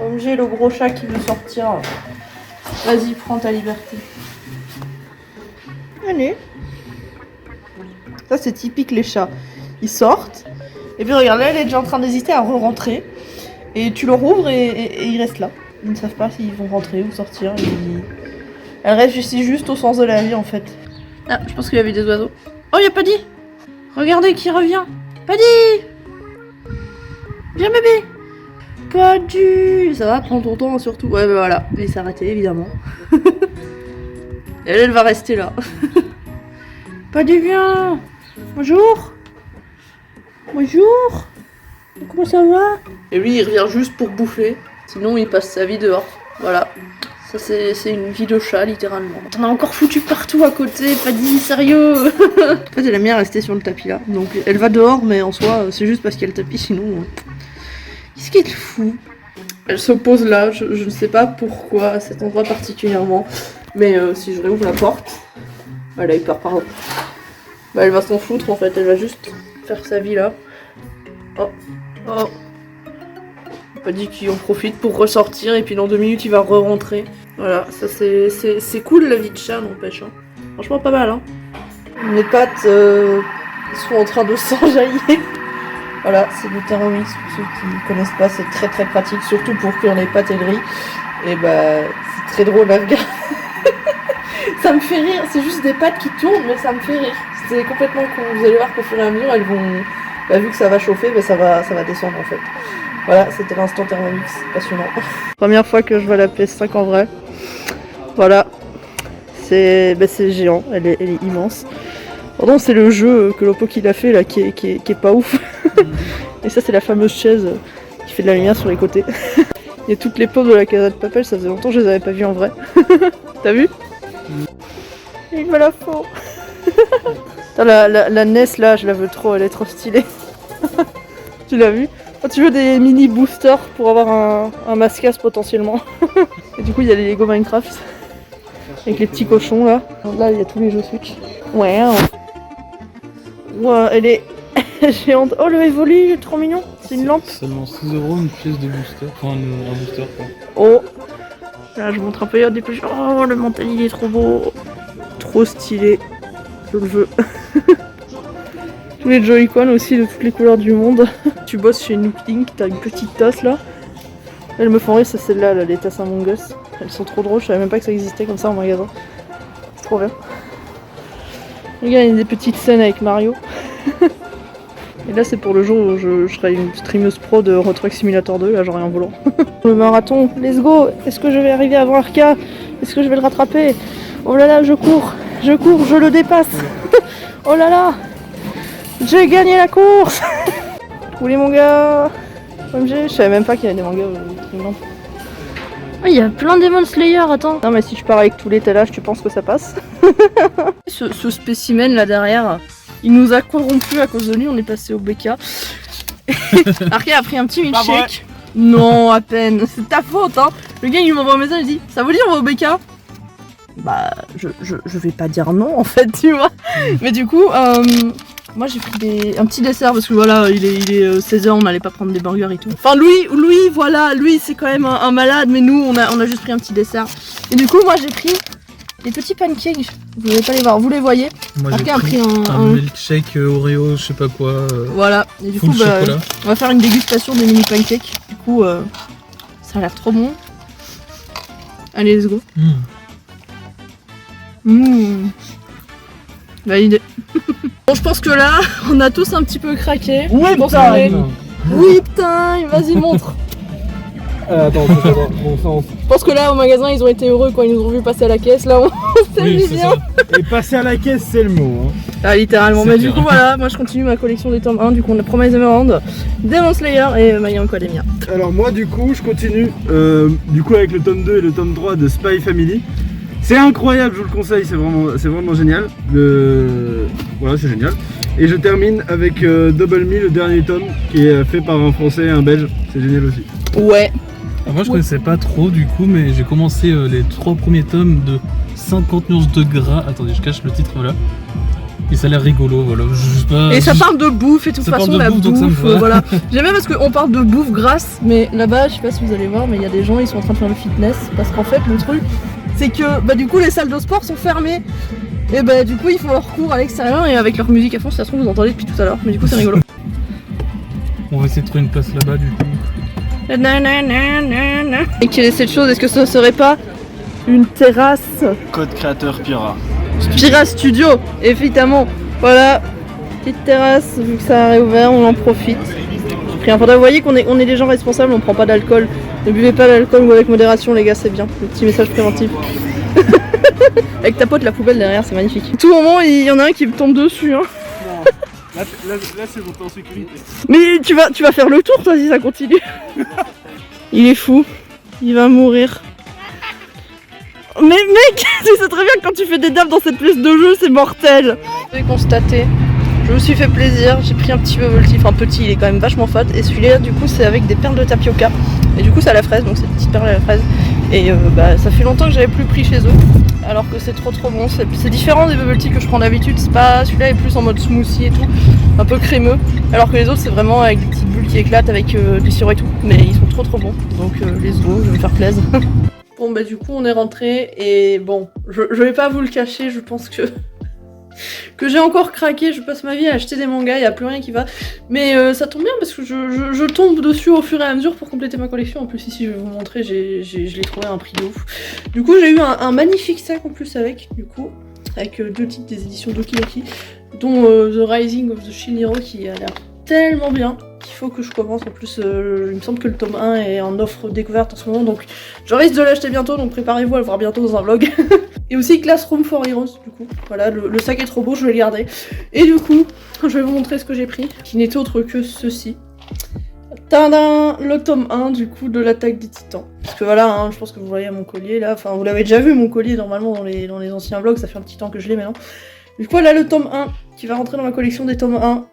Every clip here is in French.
OMG, le gros chat qui veut sortir. Vas-y, prends ta liberté. Allez. Ça, c'est typique les chats. Ils sortent. Et puis regarde, là, elle est déjà en train d'hésiter à re-rentrer. Et tu le rouvres et ils restent là. Ils ne savent pas s'ils vont rentrer ou sortir. Elle réfléchit juste au sens de la vie en fait. Ah, je pense qu'il y avait des oiseaux. Oh, il y a Paddy. Regardez qui revient. Paddy. Viens bébé. Paddy. Ça va, prends ton temps surtout. Ouais, bah voilà. Il s'est arrêté évidemment. Elle va rester là. Paddy, viens. Bonjour. Bonjour. Comment ça va? Et lui, il revient juste pour bouffer. Sinon, il passe sa vie dehors. Voilà. Ça, c'est une vie de chat, littéralement. T'en as encore foutu partout à côté, Paddy, sérieux. En fait, elle aime bien rester sur le tapis là. Donc, elle va dehors, mais en soi, c'est juste parce qu'il y a le tapis, sinon... Qu'est-ce qu'elle fout? Elle se pose là, je ne sais pas pourquoi, à cet endroit particulièrement. Mais si je réouvre la porte... Elle a eu peur, pardon. Bah, elle va s'en foutre, en fait. Elle va juste faire sa vie là. Oh. Oh. Paddy qui en profite pour ressortir et puis dans 2 minutes il va re-rentrer. Voilà, ça c'est cool la vie de chat, n'empêche. Hein. Franchement pas mal. Hein. Mes pattes sont en train de s'enjailler. Voilà, c'est du Thermomix pour ceux qui ne connaissent pas, c'est très très pratique, surtout pour cuire les pâtes et le riz. Et bah c'est très drôle à regarder. Ça me fait rire, c'est juste des pâtes qui tournent mais ça me fait rire. C'est complètement con, vous allez voir qu'au fur et à mesure elles vont... Bah, vu que ça va chauffer, bah, ça va descendre en fait. Voilà, c'était l'instant Thermomix, passionnant. Première fois que je vois la PS5 en vrai. Voilà, c'est géant, elle est immense. Pardon, c'est le jeu que Lopo qu'il a fait là qui est pas ouf. Et ça c'est la fameuse chaise qui fait de la lumière sur les côtés. Il y a toutes les pauvres de la Casa de Papel, ça faisait longtemps que je les avais pas vues en vrai. T'as vu? Il me la faut. La NES là, je la veux trop, elle est trop stylée. Tu l'as vu? Oh, tu veux des mini boosters pour avoir un mascasse potentiellement. Et du coup il y a les Lego Minecraft. Avec les petits cochons là. Là il y a tous les jeux Switch. Ouais. Ouais, elle est géante. Oh le Evoli, il est trop mignon. C'est une lampe. Seulement 6 € une pièce de booster. Enfin un booster quoi. Oh. Là je montre un peu des plus. Oh le mental il est trop beau. Trop stylé. Je le veux. Tous les Joy-Con aussi de toutes les couleurs du monde. Tu bosses chez Nook Inc, t'as une petite tasse là. Elles me font rire, c'est celle-là, là, les tasses Among Us. Elles sont trop drôles, je savais même pas que ça existait comme ça en magasin. C'est trop bien. Regarde, il y a des petites scènes avec Mario. Et là c'est pour le jour où je serai une streameuse pro de Euro Truck Simulator 2, là j'aurai un volant. Le marathon, let's go. Est-ce que je vais arriver avant Arca? Est-ce que je vais le rattraper? Oh là là, je cours, je le dépasse. Oh là là, j'ai gagné la course. Tous les mangas. OMG, je savais même pas qu'il y avait des mangas. Ah, il y a plein de Demon Slayer, attends. Non mais si je pars avec tous les étalage, tu penses que ça passe? ce spécimen là derrière, il nous a corrompus à cause de lui, on est passé au BK. Arca a pris un petit milkshake. Non, à peine, c'est ta faute hein. Le gars il m'envoie un message, il dit ça vous dit on va au BK? Bah je vais pas dire non en fait, tu vois. Mais du coup moi j'ai pris un petit dessert parce que voilà il est 16h, on n'allait pas prendre des burgers et tout. Enfin lui voilà, lui c'est quand même un malade, mais nous on a juste pris un petit dessert. Et du coup moi j'ai pris des petits pancakes, vous n'allez pas les voir, vous les voyez. Moi j'ai pris un milkshake Oreo, je sais pas quoi. Voilà, et du coup bah, on va faire une dégustation des mini pancakes. Du coup ça a l'air trop bon. Allez let's go. Validé. Bon, je pense que là, on a tous un petit peu craqué. Oui, putain, vas-y, montre. Attends, bon sens. Je pense que là, au magasin, ils ont été heureux quand ils nous ont vu passer à la caisse. Là, on s'est bien. Et passer à la caisse, c'est le mot. Hein. Ah, littéralement. Mais du coup, voilà, moi je continue ma collection des tomes 1. Du coup, on a Promise Neverland, Demon Slayer et My Hero Academia. Alors, moi, du coup, je continue avec le tome 2 et le tome 3 de Spy Family. C'est incroyable, je vous le conseille, c'est vraiment génial. Voilà, c'est génial. Et je termine avec Double Me, le dernier tome, qui est fait par un Français et un Belge. C'est génial aussi. Ouais. Alors moi je connaissais pas trop du coup, mais j'ai commencé les 3 premiers tomes de 50 nuances de gras. Attendez, je cache le titre là. Et ça a l'air rigolo, voilà. Je sais pas, Et ça parle de bouffe et de toute Ça parle façon de la bouffe, donc ça me bouffe, va. voilà. J'aime bien parce qu'on parle de bouffe grasse, mais là-bas, je sais pas si vous allez voir, mais il y a des gens, ils sont en train de faire le fitness, parce qu'en fait, le truc, c'est que bah du coup, les salles de sport sont fermées, et bah du coup, ils font leur cours à l'extérieur, et avec leur musique à fond, si ça se trouve, vous entendez depuis tout à l'heure, mais du coup, c'est rigolo. On va essayer de trouver une place là-bas du coup. Et quelle est cette chose? Est-ce que ce serait pas une terrasse? Code créateur Pira. Pira Studio, évidemment. Voilà, petite terrasse, vu que ça a réouvert, on en profite. J'ai pris un pantalon. Vous voyez qu'on est des gens responsables, on prend pas d'alcool. Ne buvez pas d'alcool ou avec modération, les gars, c'est bien. Le petit message préventif. Avec ta pote, la poubelle derrière, c'est magnifique. Tout moment, il y en a un qui me tombe dessus. Hein. Là c'est bon, t'es en sécurité. Mais tu vas faire le tour, toi, si ça continue. Il est fou. Il va mourir. Mais mec, tu sais très bien que quand tu fais des dabs dans cette pièce de jeu, c'est mortel. Vous avez constaté, je me suis fait plaisir, j'ai pris un petit bubble tea, enfin petit, il est quand même vachement fat. Et celui-là, du coup, c'est avec des perles de tapioca. Et du coup, c'est à la fraise, donc c'est des petites perles à la fraise. Et bah, ça fait longtemps que j'avais plus pris chez eux. Alors que c'est trop bon, c'est différent des bubble tea que je prends d'habitude. C'est pas, celui-là est plus en mode smoothie et tout, un peu crémeux. Alors que les autres, c'est vraiment avec des petites bulles qui éclatent avec du sirop et tout. Mais ils sont trop bons, donc les autres, je vais me faire plaisir. Bon bah du coup on est rentré et bon, je vais pas vous le cacher, je pense que j'ai encore craqué, je passe ma vie à acheter des mangas, il y a plus rien qui va. Mais ça tombe bien parce que je tombe dessus au fur et à mesure pour compléter ma collection. En plus ici je vais vous montrer, je l'ai trouvé à un prix de ouf. Du coup j'ai eu un magnifique sac en plus avec deux titres des éditions Doki Doki, dont The Rising of the Shield Hero qui a l'air tellement bien qu'il faut que je commence. En plus il me semble que le tome 1 est en offre découverte en ce moment, donc je risque de l'acheter bientôt, donc préparez-vous à le voir bientôt dans un vlog. Et aussi Classroom for Heroes, du coup voilà, le sac est trop beau, je vais le garder. Et du coup je vais vous montrer ce que j'ai pris, qui n'est autre que ceci. Tadam, le tome 1 du coup de l'attaque des titans. Parce que voilà, hein, je pense que vous voyez mon collier là, enfin vous l'avez déjà vu mon collier normalement dans les anciens vlogs, ça fait un petit temps que je l'ai maintenant. Du coup là le tome 1 qui va rentrer dans ma collection des tomes 1,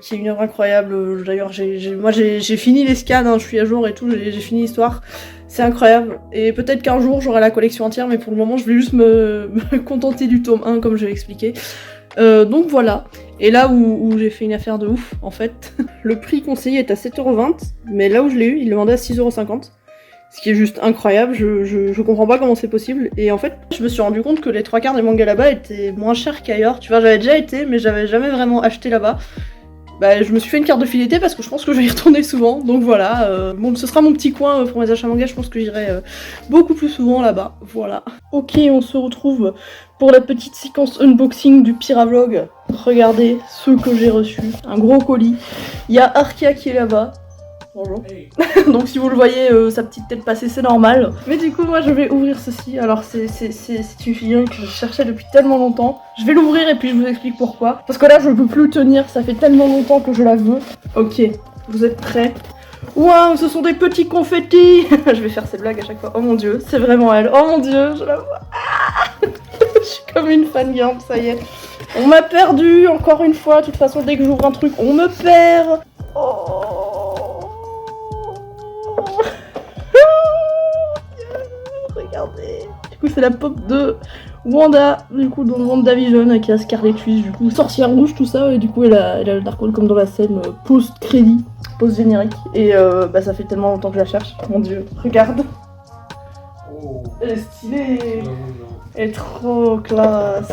qui est une œuvre incroyable. D'ailleurs moi j'ai fini les scans, hein, je suis à jour et tout, j'ai fini l'histoire. C'est incroyable. Et peut-être qu'un jour j'aurai la collection entière, mais pour le moment je vais juste me contenter du tome 1 comme je l'ai expliqué. Donc voilà. Et là où j'ai fait une affaire de ouf en fait, le prix conseillé est à 7,20€, mais là où je l'ai eu, il le vendait à 6,50€. Ce qui est juste incroyable, je comprends pas comment c'est possible. Et en fait, je me suis rendu compte que les 3/4 des mangas là-bas étaient moins chers qu'ailleurs. Tu vois, j'avais déjà été, mais j'avais jamais vraiment acheté là-bas. Bah, je me suis fait une carte de fidélité parce que je pense que je vais y retourner souvent. Donc voilà, bon, ce sera mon petit coin pour mes achats manga. Je pense que j'irai beaucoup plus souvent là-bas. Voilà. Ok, on se retrouve pour la petite séquence unboxing du Piravlog. Regardez ce que j'ai reçu. Un gros colis. Il y a Arkia qui est là-bas. Bonjour. Hey. Donc si vous le voyez, sa petite tête passée, c'est normal. Mais du coup, moi je vais ouvrir ceci. Alors c'est une figurine que je cherchais depuis tellement longtemps. Je vais l'ouvrir et puis je vous explique pourquoi. Parce que là, je peux plus le tenir. Ça fait tellement longtemps que je la veux. Ok, vous êtes prêts? Waouh, ce sont des petits confettis. Je vais faire ces blagues à chaque fois. Oh mon dieu, c'est vraiment elle. Oh mon dieu, je la vois. Ah je suis comme une fangirl, ça y est. On m'a perdu encore une fois. De toute façon, dès que j'ouvre un truc, on me perd. Oh. Regardez. Du coup c'est la pop de Wanda, du coup dans WandaVision avec la Scarlet Witch, du coup sorcière rouge tout ça, et du coup elle a le Darkhold comme dans la scène post-crédit, post-générique. Et bah ça fait tellement longtemps que je la cherche, mon dieu, regarde. Oh. Elle est stylée. Elle est trop classe.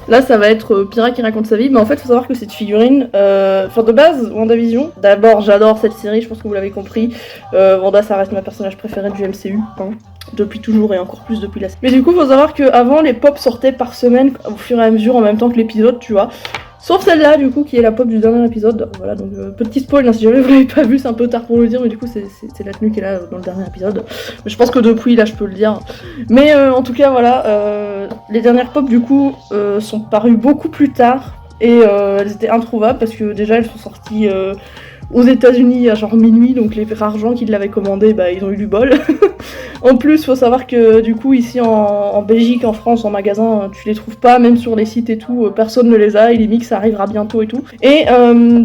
Là ça va être Pira qui raconte sa vie, mais en fait faut savoir que cette figurine, enfin de base WandaVision, d'abord j'adore cette série, je pense que vous l'avez compris, Wanda ça reste ma personnage préféré du MCU, hein, depuis toujours et encore plus depuis la série. Mais du coup faut savoir qu'avant les pops sortaient par semaine au fur et à mesure en même temps que l'épisode, tu vois. Sauf celle-là du coup qui est la pop du dernier épisode, voilà, donc petit spoil, hein, si jamais vous l'avez pas vu c'est un peu tard pour le dire, mais du coup c'est la tenue qui est là dans le dernier épisode. Mais je pense que depuis là je peux le dire. Mais en tout cas voilà, les dernières pop du coup sont parues beaucoup plus tard et elles étaient introuvables parce que déjà elles sont sorties aux États-Unis à genre minuit, donc les rares gens qui l'avaient commandé, bah ils ont eu du bol. En plus, faut savoir que du coup ici en Belgique, en France, en magasin, tu les trouves pas, même sur les sites et tout, personne ne les a, et les mix ça arrivera bientôt et tout. Et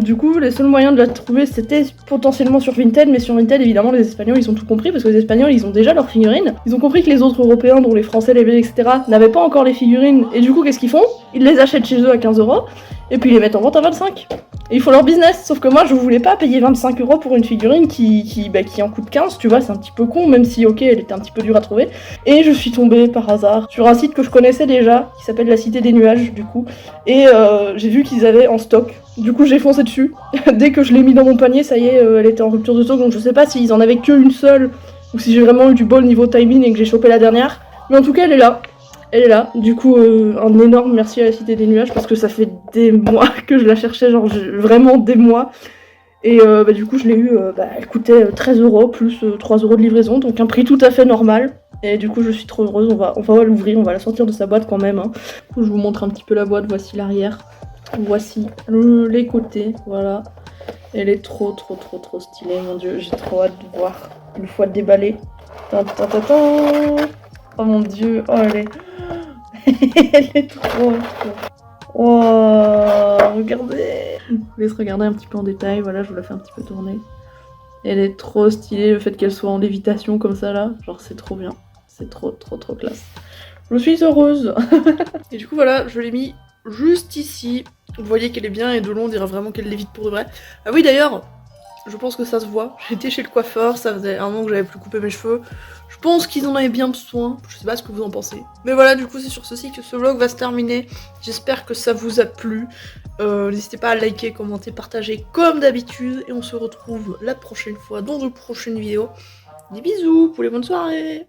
du coup, les seuls moyens de la trouver, c'était potentiellement sur Vinted, mais sur Vinted, évidemment, les Espagnols, ils ont tout compris, parce que les Espagnols, ils ont déjà leurs figurines. Ils ont compris que les autres Européens, dont les Français, les Belges, etc., n'avaient pas encore les figurines, et du coup, qu'est-ce qu'ils font? Ils les achètent chez eux à 15€, et puis ils les mettent en vente à 25. Et ils font leur business, sauf que moi je voulais pas payer 25 € pour une figurine qui en coûte 15, tu vois, c'est un petit peu con, même si ok, elle était un petit peu dure à trouver. Et je suis tombée par hasard sur un site que je connaissais déjà, qui s'appelle La Cité des Nuages, du coup, et j'ai vu qu'ils avaient en stock. Du coup j'ai foncé dessus, dès que je l'ai mis dans mon panier, ça y est, elle était en rupture de stock, donc je sais pas s'ils en avaient qu'une seule, ou si j'ai vraiment eu du bol niveau timing et que j'ai chopé la dernière, mais en tout cas elle est là. Elle est là, du coup un énorme merci à La Cité des Nuages parce que ça fait des mois que je la cherchais, genre vraiment des mois. Et du coup je l'ai eu, elle coûtait 13 € plus 3 € de livraison, donc un prix tout à fait normal. Et du coup je suis trop heureuse, on va l'ouvrir, on va la sortir de sa boîte quand même. Hein. Je vous montre un petit peu la boîte, voici l'arrière, voici les côtés, voilà. Elle est trop stylée, mon dieu, j'ai trop hâte de voir une fois déballée. Oh mon dieu, oh elle est... elle est trop. Oh, regardez. Je vous laisse regarder un petit peu en détail, voilà, je vous la fais un petit peu tourner. Elle est trop stylée, le fait qu'elle soit en lévitation comme ça là, genre c'est trop bien. C'est trop classe. Je suis heureuse. Et du coup voilà, je l'ai mis juste ici. Vous voyez qu'elle est bien et de long on dirait vraiment qu'elle lévite pour de vrai. Ah oui d'ailleurs, je pense que ça se voit. J'étais chez le coiffeur, ça faisait un moment que j'avais plus coupé mes cheveux. Je pense qu'ils en avaient bien besoin, je sais pas ce que vous en pensez. Mais voilà, du coup c'est sur ceci que ce vlog va se terminer. J'espère que ça vous a plu. N'hésitez pas à liker, commenter, partager comme d'habitude. Et on se retrouve la prochaine fois dans une prochaine vidéo. Des bisous, pour les bonnes soirées.